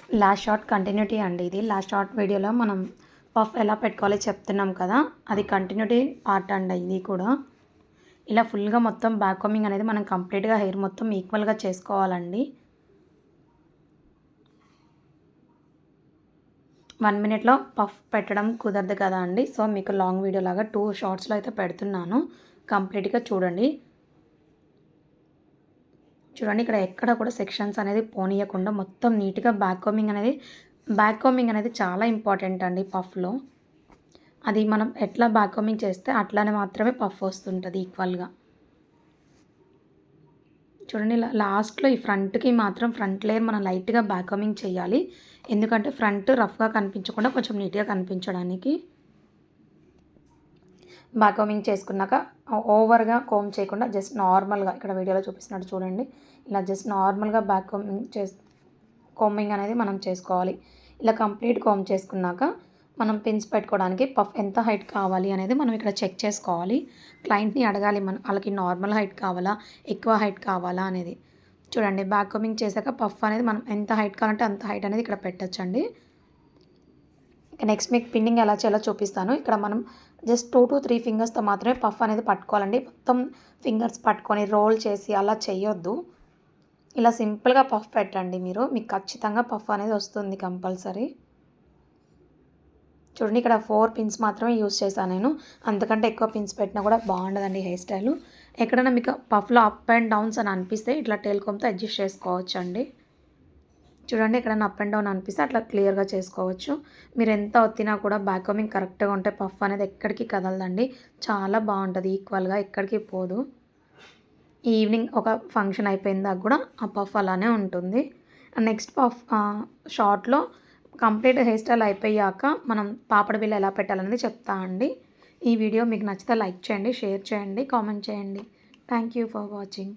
Last short continuity అండి ఇది. Last short వీడియోలో మనం పఫ్ ఎలా పెట్టుకోవాలో చెప్తున్నాం కదా, అది కంటిన్యూటీ పార్ట్ అండి ఇది కూడా. ఇలా ఫుల్గా మొత్తం బ్యాక్ కోమింగ్ అనేది మనం కంప్లీట్గా హెయిర్ మొత్తం ఈక్వల్గా చేసుకోవాలండి. 1 మినిట్లో పఫ్ పెట్టడం కుదరదు కదా అండి. సో మీకు లాంగ్ వీడియో లాగా 2 షార్ట్స్లో అయితే పెడుతున్నాను, కంప్లీట్గా చూడండి. చూడండి ఇక్కడ ఎక్కడ కూడా సెక్షన్స్ అనేది పోనీయకుండా మొత్తం నీట్గా బ్యాక్ కోమింగ్ అనేది చాలా ఇంపార్టెంట్ అండి పఫ్లో. అది మనం ఎట్లా బ్యాక్ కోమింగ్ చేస్తే అట్లానే మాత్రమే పఫ్ వస్తుంటుంది ఈక్వల్గా. చూడండి ఇలా లాస్ట్లో ఈ ఫ్రంట్కి మాత్రం ఫ్రంట్ లేయర్ మనం లైట్గా బ్యాక్ కోమింగ్ చేయాలి. ఎందుకంటే ఫ్రంట్ రఫ్గా కనిపించకుండా కొంచెం నీట్గా కనిపించడానికి. బ్యాక్ కోమింగ్ చేసుకున్నాక ఓవర్గా కోమ్ చేయకుండా జస్ట్ నార్మల్గా ఇక్కడ వీడియోలో చూపిస్తున్నట్టు చూడండి. ఇలా జస్ట్ నార్మల్గా బ్యాక్ కోమింగ్ అనేది మనం చేసుకోవాలి. ఇలా కంప్లీట్ కోమ్ చేసుకున్నాక మనం పిన్స్ పెట్టుకోవడానికి పఫ్ ఎంత హైట్ కావాలి అనేది మనం ఇక్కడ చెక్ చేసుకోవాలి. క్లయింట్ని అడగాలి వాళ్ళకి నార్మల్ హైట్ కావాలా, ఎక్కువ హైట్ కావాలా అనేది. చూడండి బ్యాక్ కోమింగ్ చేశాక పఫ్ అనేది మనం ఎంత హైట్ కావాలంటే అంత హైట్ అనేది ఇక్కడ పెట్టచ్చండి. నెక్స్ట్ మీకు పిన్నింగ్ ఎలా చేయాలో చూపిస్తాను. ఇక్కడ మనం జస్ట్ 2 to 3 ఫింగర్స్తో మాత్రమే పఫ్ అనేది పట్టుకోవాలండి. మొత్తం ఫింగర్స్ పట్టుకొని రోల్ చేసి అలా చేయొద్దు. ఇలా సింపుల్గా పఫ్ పెట్టండి మీకు ఖచ్చితంగా పఫ్ అనేది వస్తుంది కంపల్సరీ. చూడండి ఇక్కడ 4 పిన్స్ మాత్రమే యూస్ చేశాను నేను. అంతకంటే ఎక్కువ పిన్స్ పెట్టినా కూడా బాగుండదండి హెయిర్ స్టైలు. ఎక్కడైనా మీకు పఫ్లో అప్ అండ్ డౌన్స్ అని అనిపిస్తే ఇట్లా టేల్ కోమ్తో అడ్జస్ట్ చేసుకోవచ్చండి. చూడండి ఎక్కడైనా అప్ అండ్ డౌన్ అనిపిస్తే అట్లా క్లియర్గా చేసుకోవచ్చు. మీరు ఎంత ఒత్తినా కూడా బ్యాక్ కోమింగ్ కరెక్ట్గా ఉంటే పఫ్ అనేది ఎక్కడికి కదలదండి. చాలా బాగుంటుంది ఈక్వల్గా, ఎక్కడికి పోదు. ఈవినింగ్ ఒక ఫంక్షన్ అయిపోయిన దాకా కూడా ఆ పఫ్ అలానే ఉంటుంది. నెక్స్ట్ పఫ్ షార్ట్లో కంప్లీట్ హెయిర్ స్టైల్ అయిపోయాక మనం పాపడ బిళ్ళ ఎలా పెట్టాలనేది చెప్తా అండి. ఈ వీడియో మీకు నచ్చితే లైక్ చేయండి, షేర్ చేయండి, కామెంట్ చేయండి. Thank you for watching.